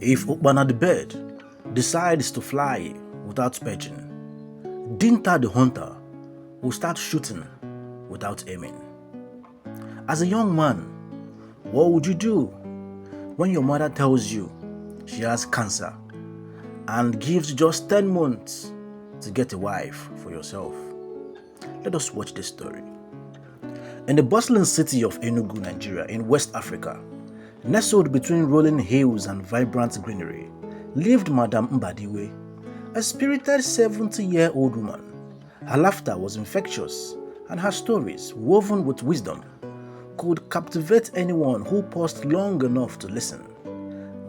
If Obinna the bird decides to fly without perching, Dinta the hunter will start shooting without aiming. As a young man, what would you do when your mother tells you she has cancer and gives you just 10 months to get a wife for yourself? Let us watch this story. In the bustling city of Enugu, Nigeria, in West Africa, nestled between rolling hills and vibrant greenery, lived Madam Mbadiwe, a spirited 70-year-old woman. Her laughter was infectious, and her stories, woven with wisdom, could captivate anyone who paused long enough to listen.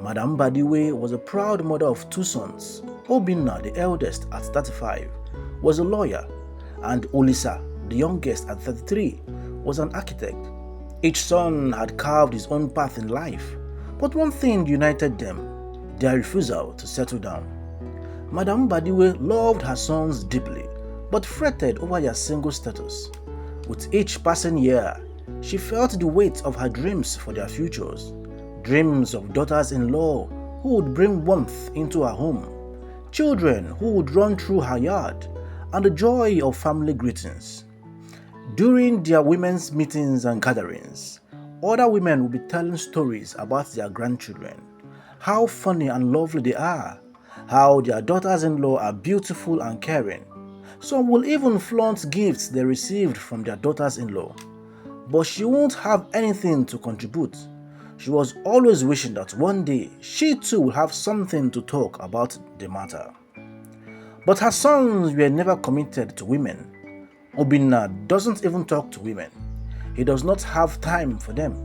Madam Mbadiwe was a proud mother of 2 sons. Obinna, the eldest at 35, was a lawyer, and Olisa, the youngest at 33, was an architect. Each son had carved his own path in life, but one thing united them: their refusal to settle down. Madam Mbadiwe loved her sons deeply, but fretted over their single status. With each passing year, she felt the weight of her dreams for their futures. Dreams of daughters-in-law who would bring warmth into her home, children who would run through her yard, and the joy of family greetings. During their women's meetings and gatherings, other women will be telling stories about their grandchildren, how funny and lovely they are, how their daughters-in-law are beautiful and caring. Some will even flaunt gifts they received from their daughters-in-law. But she won't have anything to contribute. She was always wishing that one day she too will have something to talk about the matter. But her sons were never committed to women. Obinna doesn't even talk to women. He does not have time for them.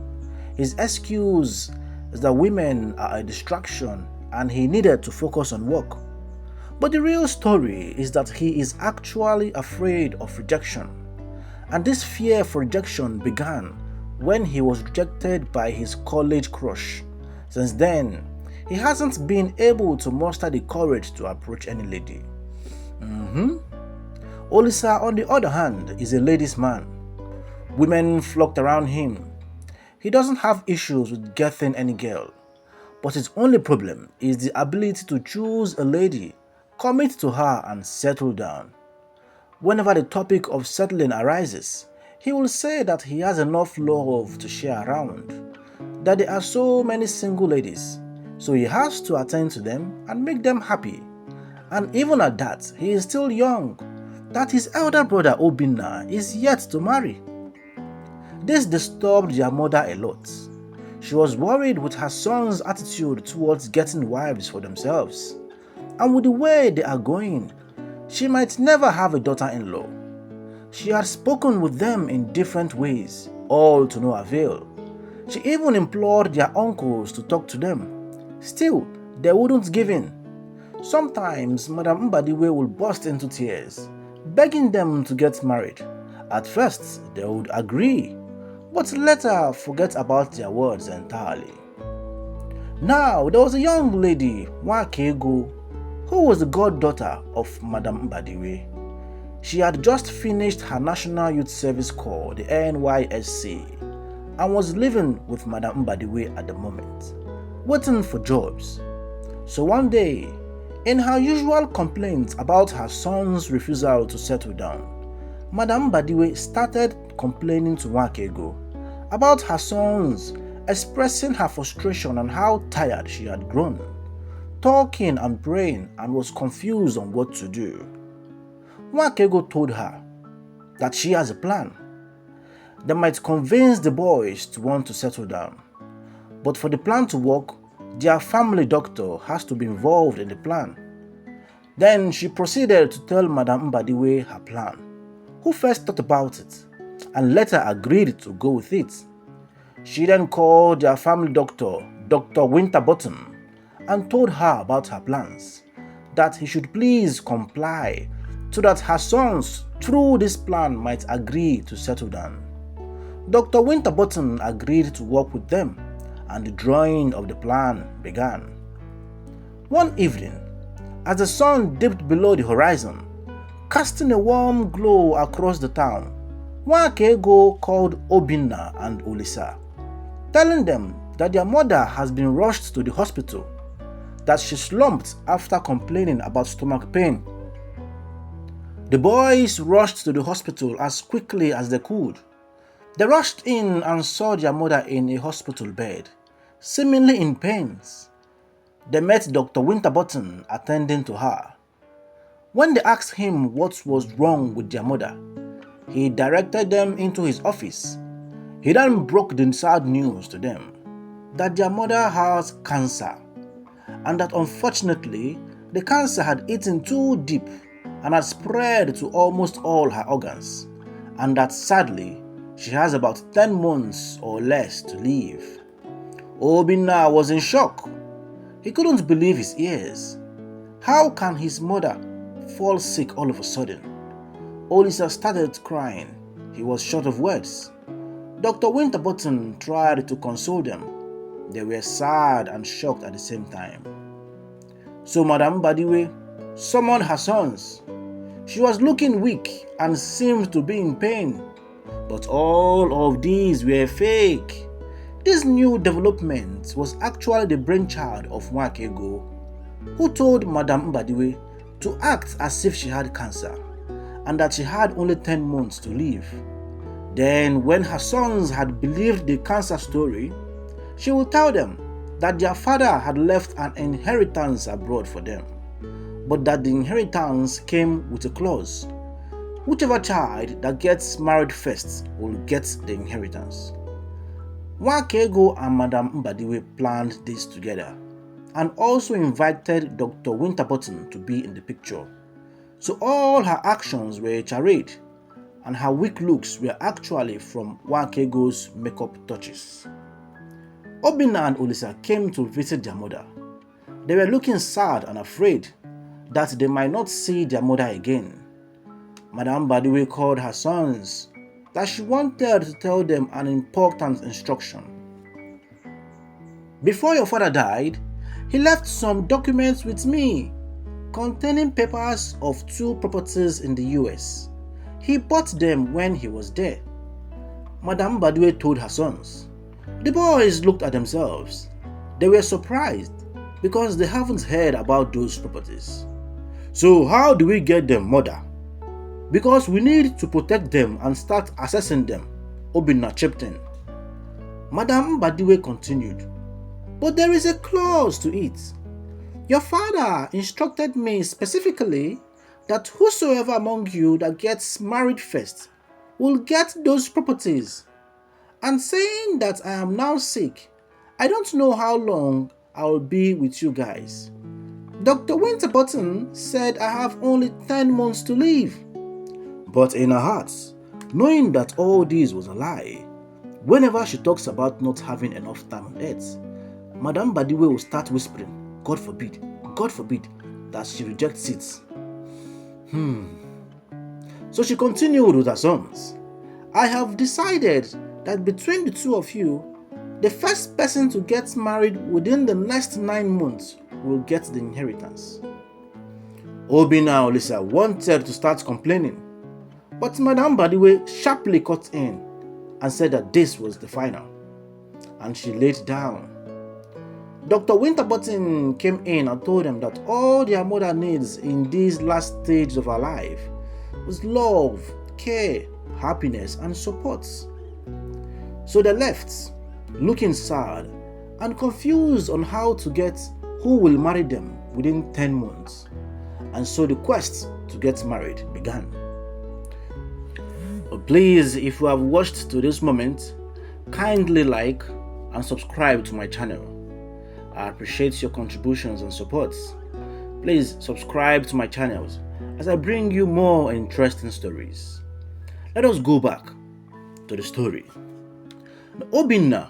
His excuse is that women are a distraction and he needed to focus on work. But the real story is that he is actually afraid of rejection. And this fear for rejection began when he was rejected by his college crush. Since then, he hasn't been able to muster the courage to approach any lady. Olisa, on the other hand, is a ladies' man. Women flocked around him. He doesn't have issues with getting any girl, but his only problem is the ability to choose a lady, commit to her, and settle down. Whenever the topic of settling arises, he will say that he has enough love to share around, that there are so many single ladies, so he has to attend to them and make them happy. And even at that, he is still young, that his elder brother Obinna is yet to marry. This disturbed their mother a lot. She was worried with her son's attitude towards getting wives for themselves, and with the way they are going, she might never have a daughter-in-law. She had spoken with them in different ways, all to no avail. She even implored their uncles to talk to them. Still, they wouldn't give in. Sometimes Madam Mbadiwe would burst into tears, begging them to get married. At first, they would agree, but later forget about their words entirely. Now, there was a young lady, Nwakego, who was the goddaughter of Madam Mbadiwe. She had just finished her National Youth Service Corps, the NYSC, and was living with Madam Mbadiwe at the moment, waiting for jobs. So one day, in her usual complaints about her son's refusal to settle down, Madam Mbadiwe started complaining to Nwakego about her sons, expressing her frustration and how tired she had grown, talking and praying, and was confused on what to do. Nwakego told her that she has a plan that might convince the boys to want to settle down. But for the plan to work, their family doctor has to be involved in the plan. Then she proceeded to tell Madam Mbadiwe her plan, who first thought about it and later agreed to go with it. She then called their family doctor, Dr. Winterbottom, and told her about her plans, that he should please comply so that her sons, through this plan, might agree to settle down. Dr. Winterbottom agreed to work with them, and the drawing of the plan began. One evening, as the sun dipped below the horizon, casting a warm glow across the town, Nwakego called Obinna and Olisa, telling them that their mother has been rushed to the hospital. that she slumped after complaining about stomach pain. The boys rushed to the hospital as quickly as they could. They rushed in and saw their mother in a hospital bed, seemingly in pains. They met Dr. Winterbottom attending to her. When they asked him what was wrong with their mother, he directed them into his office. He then broke the sad news to them that their mother has cancer, and that unfortunately the cancer had eaten too deep and had spread to almost all her organs, and that sadly she has about 10 months or less to live. Obinna was in shock. He couldn't believe his ears. How can his mother fall sick all of a sudden? Olisa started crying. He was short of words. Dr. Winterbottom tried to console them. They were sad and shocked at the same time. So Madam Mbadiwe summoned her sons. She was looking weak and seemed to be in pain. But all of these were fake. This new development was actually the brainchild of Nwakego, who told Madam Mbadiwe to act as if she had cancer and that she had only 10 months to live. Then, when her sons had believed the cancer story, she would tell them that their father had left an inheritance abroad for them, but that the inheritance came with a clause. Whichever child that gets married first will get the inheritance. Nwakego and Madam Mbadiwe planned this together and also invited Dr. Winterbottom to be in the picture. So all her actions were a charade, and her weak looks were actually from Nwakego's makeup touches. Obinna and Olisa came to visit their mother. They were looking sad and afraid that they might not see their mother again. Madam Mbadiwe called her sons that she wanted to tell them an important instruction. Before your father died, he left some documents with me containing papers of 2 properties in the US. He bought them when he was there. Madam Mbadiwe told her sons. The boys looked at themselves. They were surprised because they haven't heard about those properties. So how do we get them, mother? Because we need to protect them and start assessing them, Obinna chipped in. Madam Mbadiwe continued, but there is a clause to it. Your father instructed me specifically that whosoever among you that gets married first will get those properties. And saying that I am now sick, I don't know how long I will be with you guys. Dr. Winterbottom said I have only 10 months to live. But in her heart, knowing that all this was a lie, whenever she talks about not having enough time on earth, Madam Mbadiwe will start whispering, God forbid, that she rejects it. So she continued with her sons. I have decided that between the 2 of you, the first person to get married within the next 9 months will get the inheritance. Obinna and Olisa wanted to start complaining, but Madam Mbadiwe sharply cut in and said that this was the final, and she laid down. Dr. Winterbottom came in and told them that all their mother needs in this last stage of her life was love, care, happiness, and support. So they left, looking sad and confused on how to get who will marry them within 10 months. And so the quest to get married began. Please, if you have watched to this moment, kindly like and subscribe to my channel. I appreciate your contributions and supports. Please subscribe to my channels as I bring you more interesting stories. Let us go back to the story. Obinna,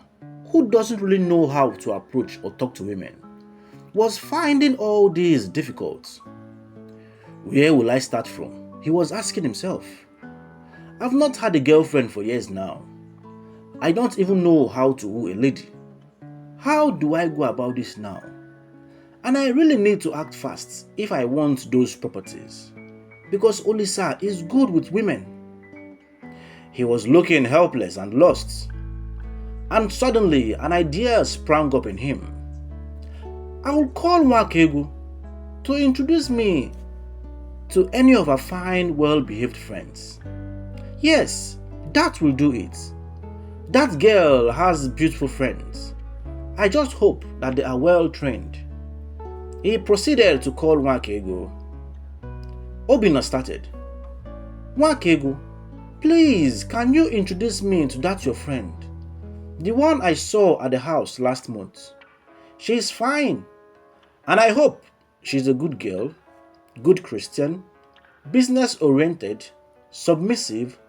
who doesn't really know how to approach or talk to women, was finding all this difficult. Where will I start from? He was asking himself. I've not had a girlfriend for years now. I don't even know how to woo a lady. How do I go about this now? And I really need to act fast if I want those properties, because Olisa is good with women. He was looking helpless and lost, and suddenly an idea sprang up in him. I will call Nwakego to introduce me to any of her fine, well-behaved friends. Yes, that will do it. That girl has beautiful friends. I just hope that they are well trained. He proceeded to call Nwakego. Obinna started. Nwakego, please, can you introduce me to that your friend? The one I saw at the house last month. She is fine, and I hope she's a good girl, good Christian, business-oriented, submissive,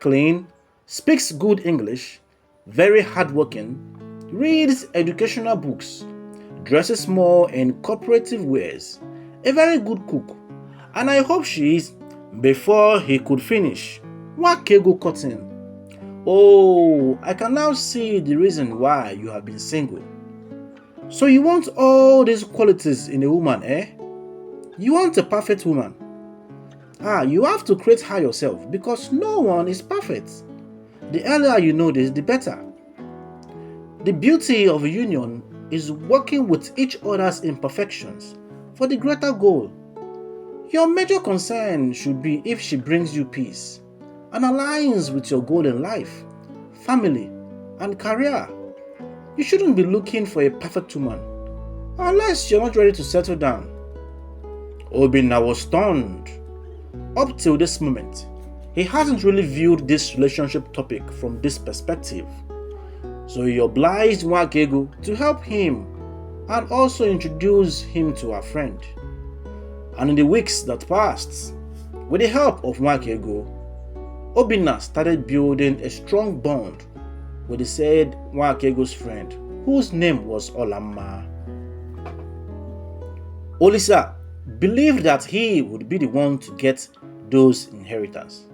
clean, speaks good English, very hardworking, reads educational books, dresses more in cooperative wares, a very good cook, and I hope she is. Before he could finish, Nwakego cut in. Oh, I can now see the reason why you have been single. So you want all these qualities in a woman, eh? You want a perfect woman. You have to create her yourself because no one is perfect. The earlier you know this, the better. The beauty of a union is working with each other's imperfections for the greater goal. Your major concern should be if she brings you peace and aligns with your goal in life, family, and career. You shouldn't be looking for a perfect woman unless you're not ready to settle down. Obinna was stunned. Up till this moment, he hasn't really viewed this relationship topic from this perspective. So he obliged Nwakego to help him and also introduce him to her friend. And in the weeks that passed, with the help of Nwakego, Obinna started building a strong bond with the said Nwakego's friend, whose name was Olamma. Olisa believed that he would be the one to get those inheritance,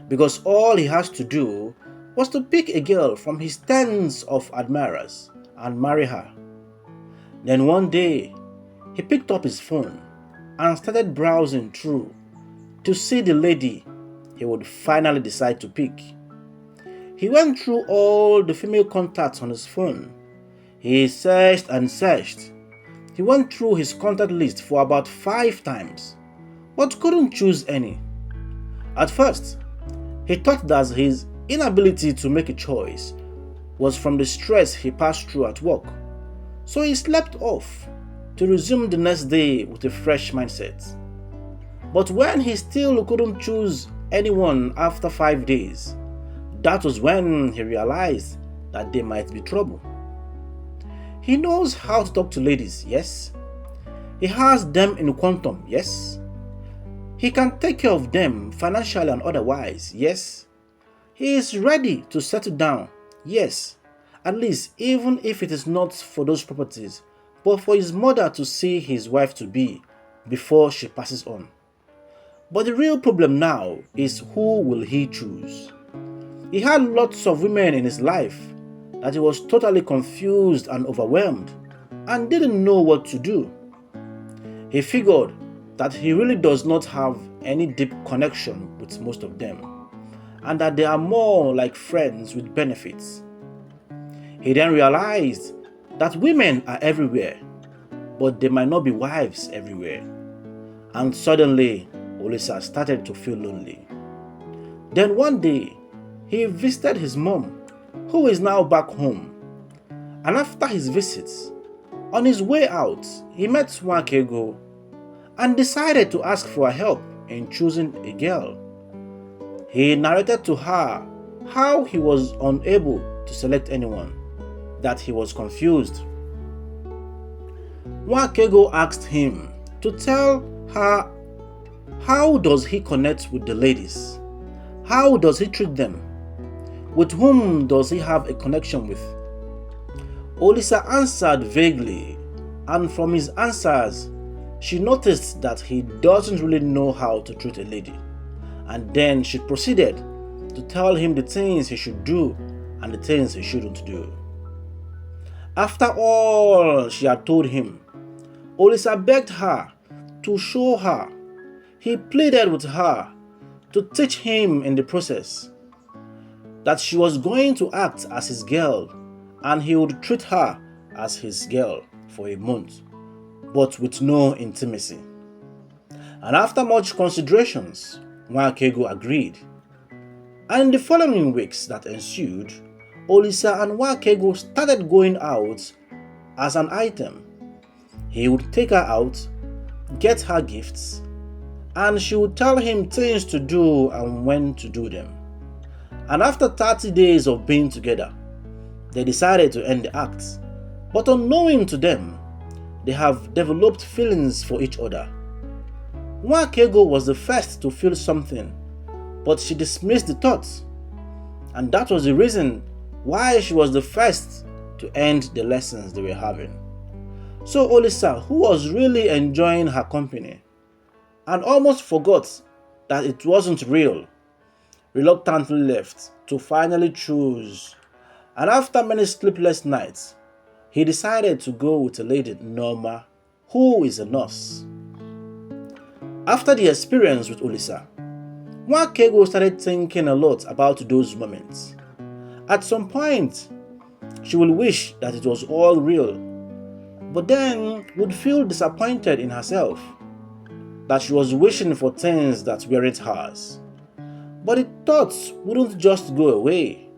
because all he has to do was to pick a girl from his tens of admirers and marry her. Then one day, he picked up his phone and started browsing through to see the lady he would finally decide to pick. He went through all the female contacts on his phone. He searched and searched. He went through his contact list for about 5 times, but couldn't choose any. At first, he thought that his inability to make a choice was from the stress he passed through at work, so he slept off to resume the next day with a fresh mindset. But when he still couldn't choose anyone after 5 days, that was when he realized that there might be trouble. He knows how to talk to ladies, yes. He has them in quantum, yes. He can take care of them financially and otherwise, yes. He is ready to settle down, yes. At least even if it is not for those properties, but for his mother to see his wife-to-be before she passes on. But the real problem now is, who will he choose? He had lots of women in his life that he was totally confused and overwhelmed and didn't know what to do. He figured that he really does not have any deep connection with most of them, and that they are more like friends with benefits. He then realized that women are everywhere, but they might not be wives everywhere. And suddenly, Olisa started to feel lonely. Then one day, he visited his mom, who is now back home. And after his visits, on his way out, he met Nwakego and decided to ask for help in choosing a girl. He narrated to her how he was unable to select anyone, that he was confused. Nwakego asked him to tell her, how does he connect with the ladies? How does he treat them? With whom does he have a connection with? Olisa answered vaguely, and from his answers, she noticed that he doesn't really know how to treat a lady. And then she proceeded to tell him the things he should do and the things he shouldn't do. After all she had told him, Olisa begged her to show her. He pleaded with her to teach him in the process, that she was going to act as his girl and he would treat her as his girl for a month, but with no intimacy. And after much considerations, Nwakego agreed. And in the following weeks that ensued, Olisa and Nwakego started going out as an item. He would take her out, get her gifts, and she would tell him things to do and when to do them. And after 30 days of being together, they decided to end the act. But unknowing to them, they have developed feelings for each other. Nwakego was the first to feel something, but she dismissed the thoughts. And that was the reason why she was the first to end the lessons they were having. So Olisa, who was really enjoying her company and almost forgot that it wasn't real, reluctantly left to finally choose. And after many sleepless nights, he decided to go with a lady, Norma, who is a nurse. After the experience with Olisa, Nwakego started thinking a lot about those moments. At some point, she would wish that it was all real, but then would feel disappointed in herself, that she was wishing for things that weren't hers. But the thoughts wouldn't just go away.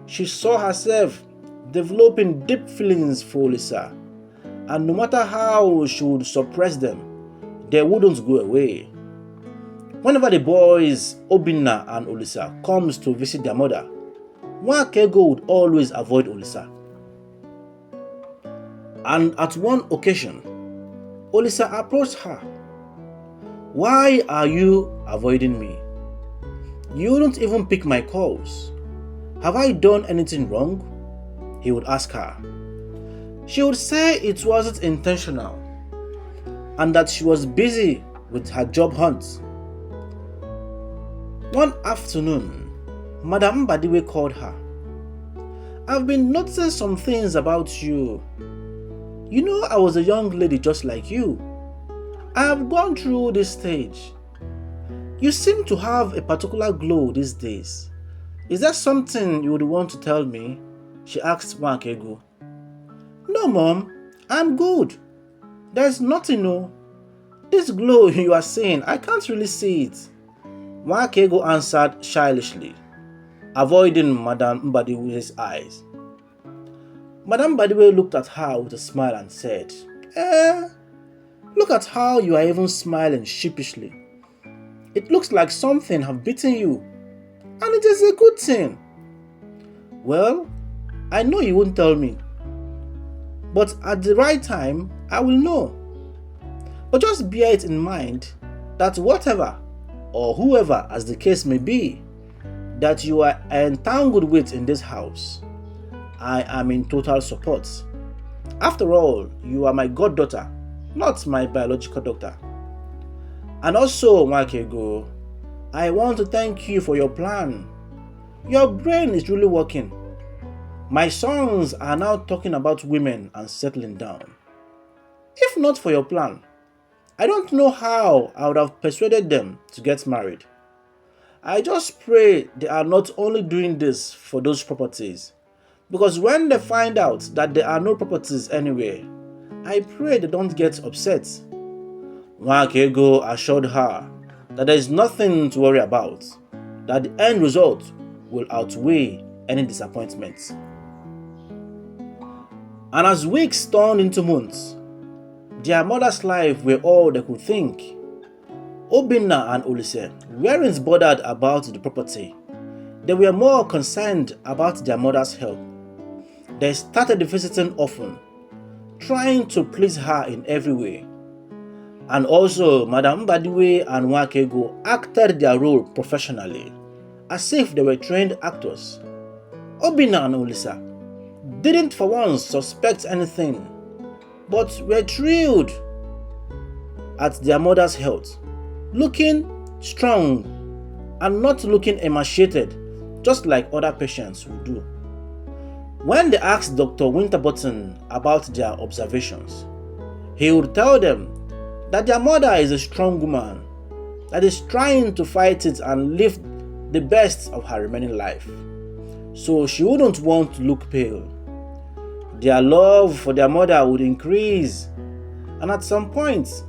She saw herself developing deep feelings for Olisa, and no matter how she would suppress them, they wouldn't go away. Whenever the boys, Obinna and Olisa, comes to visit their mother, Nwakego would always avoid Olisa. And at one occasion, Olisa approached her. "Why are you avoiding me? You don't even pick my calls. Have I done anything wrong?" he would ask her. She would say it wasn't intentional and that she was busy with her job hunt. One afternoon, Madam Mbadiwe called her. "I've been noticing some things about you. You know, I was a young lady just like you. I have gone through this stage. You seem to have a particular glow these days. Is there something you would want to tell me?" she asked Nwakego. "No, Mom, I'm good. There's nothing, no. This glow you are seeing, I can't really see it," Nwakego answered childishly, avoiding Madam Mbadiwe's eyes. Madam Mbadiwe looked at her with a smile and said, Look at how you are even smiling sheepishly. It looks like something have beaten you, and it is a good thing." "Well, I know you won't tell me, but at the right time, I will know. But just bear it in mind that whatever or whoever, as the case may be, that you are entangled with in this house, I am in total support. After all, you are my goddaughter, not my biological daughter. And also, Nwakego, I want to thank you for your plan. Your brain is really working. My sons are now talking about women and settling down. If not for your plan, I don't know how I would have persuaded them to get married. I just pray they are not only doing this for those properties, because when they find out that there are no properties anywhere, I pray they don't get upset." Nwakego assured her that there is nothing to worry about, that the end result will outweigh any disappointments. And as weeks turned into months, their mother's life were all they could think. Obinna and Olisa weren't bothered about the property. They were more concerned about their mother's health. They started visiting often, trying to please her in every way. And also, Madam Mbadiwe and Nwakego acted their role professionally, as if they were trained actors. Obinna and Olisa didn't for once suspect anything, but were thrilled at their mother's health, looking strong and not looking emaciated, just like other patients would do. When they asked Dr. Winterbottom about their observations, he would tell them that their mother is a strong woman that is trying to fight it and live the best of her remaining life, so she wouldn't want to look pale. Their love for their mother would increase, And at some point,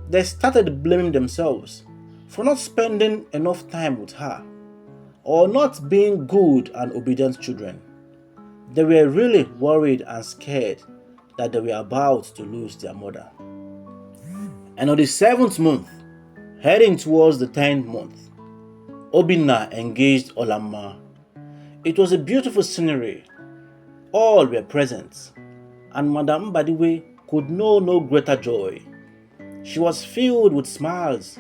they started blaming themselves for not spending enough time with her or not being good and obedient children. They were really worried and scared that they were about to lose their mother. And on the 7th month, heading towards the 10th month, Obinna engaged Olamma. It was a beautiful scenery. All were present, and Madam Mbadiwe could know no greater joy. She was filled with smiles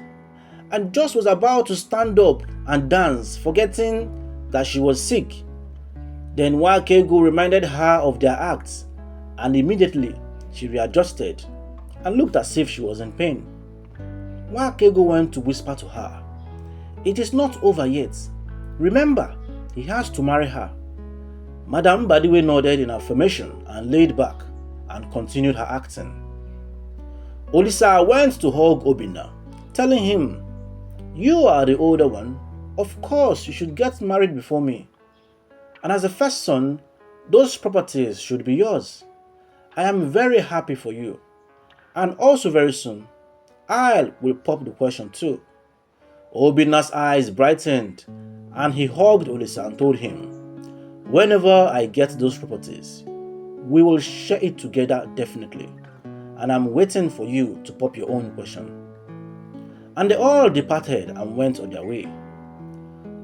and just was about to stand up and dance, forgetting that she was sick. Then Nwakego reminded her of their acts, and immediately she readjusted and looked as if she was in pain. Nwakego went to whisper to her, "It is not over yet. Remember, he has to marry her." Madam Mbadiwe nodded in affirmation and laid back and continued her acting. Olisa went to hug Obinna, telling him, "You are the older one. Of course you should get married before me. And as the first son, those properties should be yours. I am very happy for you. And also very soon, I will pop the question too." Obinna's eyes brightened and he hugged Olisa and told him, "Whenever I get those properties, we will share it together definitely. And I'm waiting for you to pop your own question." And they all departed and went on their way.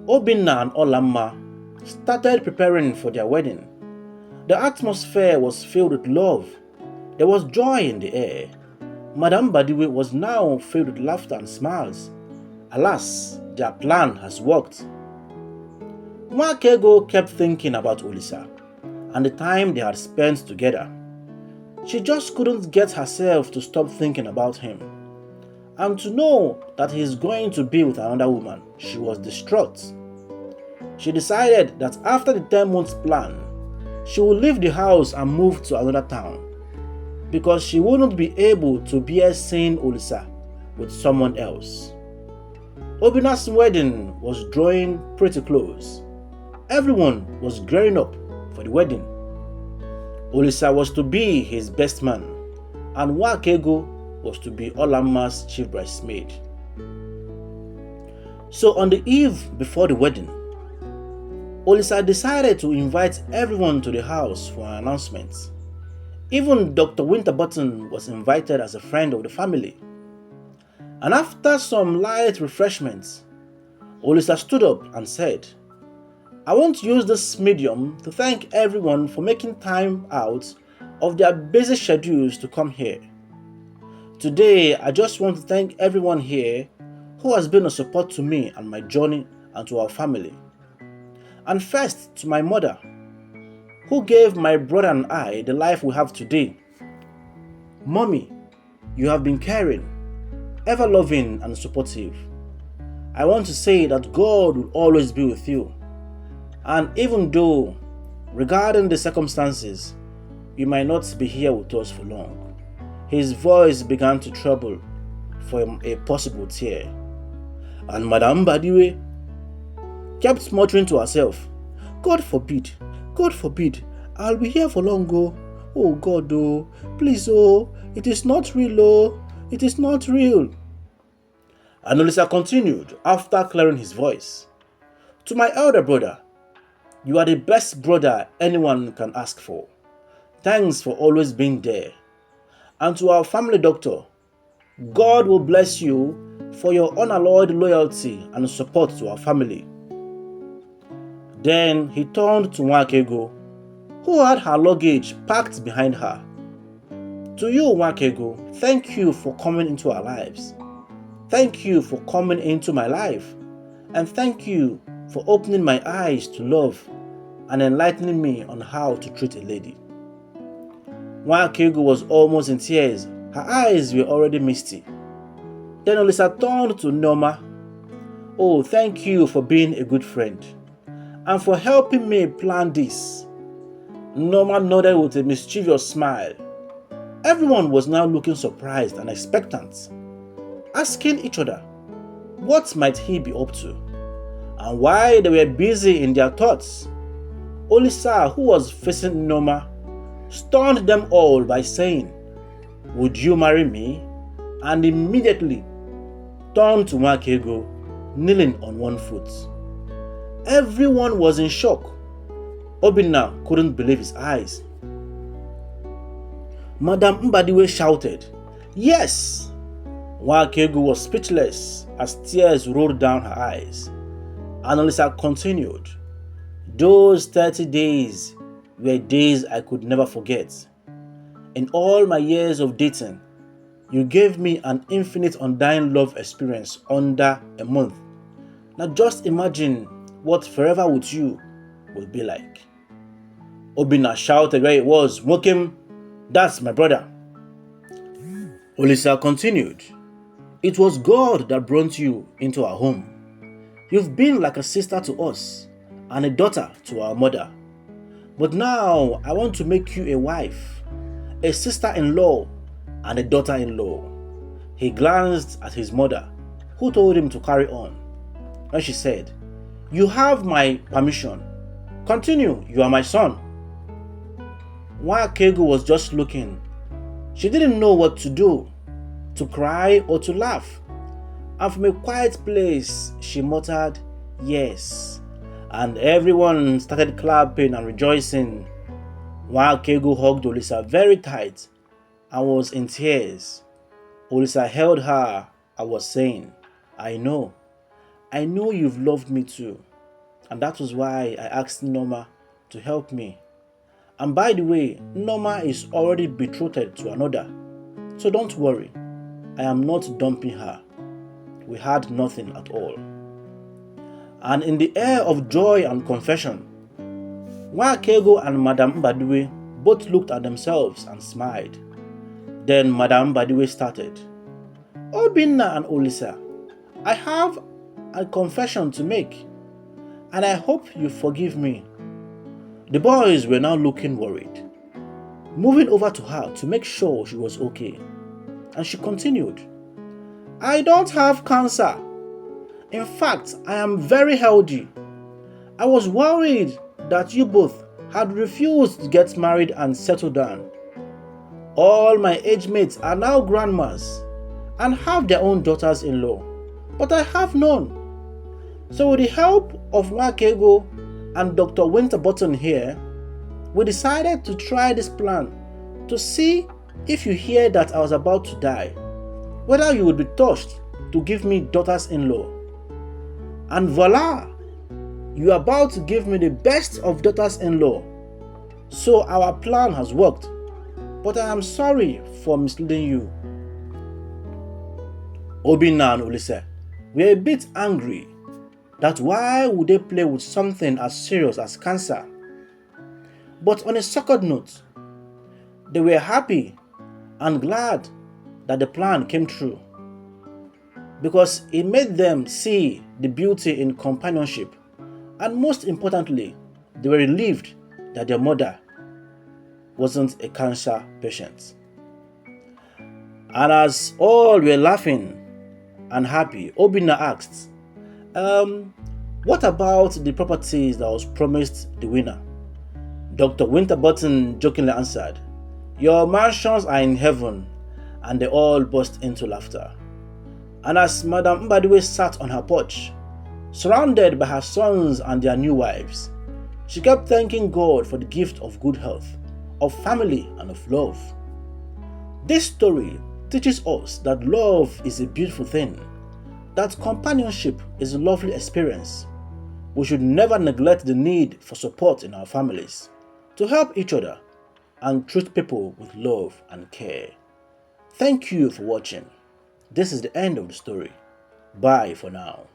Obinna and Olamma started preparing for their wedding. The atmosphere was filled with love. There was joy in the air. Madam Mbadiwe was now filled with laughter and smiles. Alas, their plan has worked. Nwakego kept thinking about Olisa and the time they had spent together. She just couldn't get herself to stop thinking about him. And to know that he is going to be with another woman, she was distraught. She decided that after the 10 months plan, she would leave the house and move to another town because she wouldn't be able to bear seeing Olisa with someone else. Obinna's wedding was drawing pretty close. Everyone was gearing up for the wedding. Olisa was to be his best man, and Nwakego was to be Olamma's chief bridesmaid. So on the eve before the wedding, Olisa decided to invite everyone to the house for an announcement. Even Dr. Winterbottom was invited as a friend of the family. And after some light refreshments, Olisa stood up and said, "I want to use this medium to thank everyone for making time out of their busy schedules to come here. Today, I just want to thank everyone here who has been a support to me and my journey and to our family. And first, to my mother, who gave my brother and I the life we have today. Mommy, you have been caring, ever loving and supportive. I want to say that God will always be with you. And even though, regarding the circumstances, you might not be here with us for long." His voice began to tremble for a possible tear. And Madam Mbadiwe kept muttering to herself, God forbid, I'll be here for long, oh. Oh God, oh, please, oh, it is not real, oh, it is not real." And Olisa continued after clearing his voice, "To my elder brother, you are the best brother anyone can ask for. Thanks for always being there. And to our family doctor, God will bless you for your unalloyed loyalty and support to our family." Then he turned to Nwakego, who had her luggage packed behind her. "To you, Nwakego, thank you for coming into our lives. Thank you for coming into my life. And thank you for opening my eyes to love and enlightening me on how to treat a lady." Nwakego was almost in tears. Her eyes were already misty. Then Olisa turned to Noma. "Oh, thank you for being a good friend and for helping me plan this." Noma nodded with a mischievous smile. Everyone was now looking surprised and expectant, asking each other what might he be up to. And while they were busy in their thoughts, Olisa, who was facing Noma, stunned them all by saying, Would you marry me? And immediately turned to Nwakego, kneeling on one foot. Everyone was in shock. Obinna couldn't believe his eyes. Madam Mbadiwe shouted, "Yes!" Nwakego was speechless as tears rolled down her eyes. And Olisa continued, "Those 30 days were days I could never forget. In all my years of dating, you gave me an infinite undying love experience under a month. Now just imagine what forever with you will be like." Obinna shouted where he was, "Mokim, that's my brother." Olisa continued, "It was God that brought you into our home. You've been like a sister to us and a daughter to our mother. But now I want to make you a wife, a sister-in-law, and a daughter-in-law." He glanced at his mother, who told him to carry on. Then she said, "You have my permission. Continue, you are my son." Nwakego was just looking. She didn't know what to do, to cry or to laugh. And from a quiet place, she muttered, "Yes." And everyone started clapping and rejoicing. Nwakego hugged Olisa very tight and was in tears. Olisa held her and was saying, I know you've loved me too. And that was why I asked Norma to help me. And by the way, Norma is already betrothed to another. So don't worry, I am not dumping her. We had nothing at all." And in the air of joy and confession, Nwakego and Madam Mbadiwe both looked at themselves and smiled. Then Madam Mbadiwe started, "Obinna and Olisa, I have a confession to make, and I hope you forgive me." The boys were now looking worried, moving over to her to make sure she was okay. And she continued, "I don't have cancer. In fact, I am very healthy. I was worried that you both had refused to get married and settle down. All my age mates are now grandmas and have their own daughters-in-law, but I have none. So with the help of Nwakego and Dr. Winterbottom here, we decided to try this plan to see if you hear that I was about to die, whether you would be touched to give me daughters-in-law. And voila! You are about to give me the best of daughters-in-law. So our plan has worked, but I am sorry for misleading you." Obinna and Olisa were a bit angry that why would they play with something as serious as cancer. But on a second note, they were happy and glad that the plan came true, because it made them see the beauty in companionship, and most importantly, they were relieved that their mother wasn't a cancer patient. And as all were laughing and happy, Obinna asked, "What about the properties that was promised the winner?" Dr. Winterbottom jokingly answered, "Your mansions are in heaven," and they all burst into laughter. And as Madam Mbadiwe sat on her porch, surrounded by her sons and their new wives, she kept thanking God for the gift of good health, of family, and of love. This story teaches us that love is a beautiful thing, that companionship is a lovely experience. We should never neglect the need for support in our families, to help each other, and treat people with love and care. Thank you for watching. This is the end of the story. Bye for now.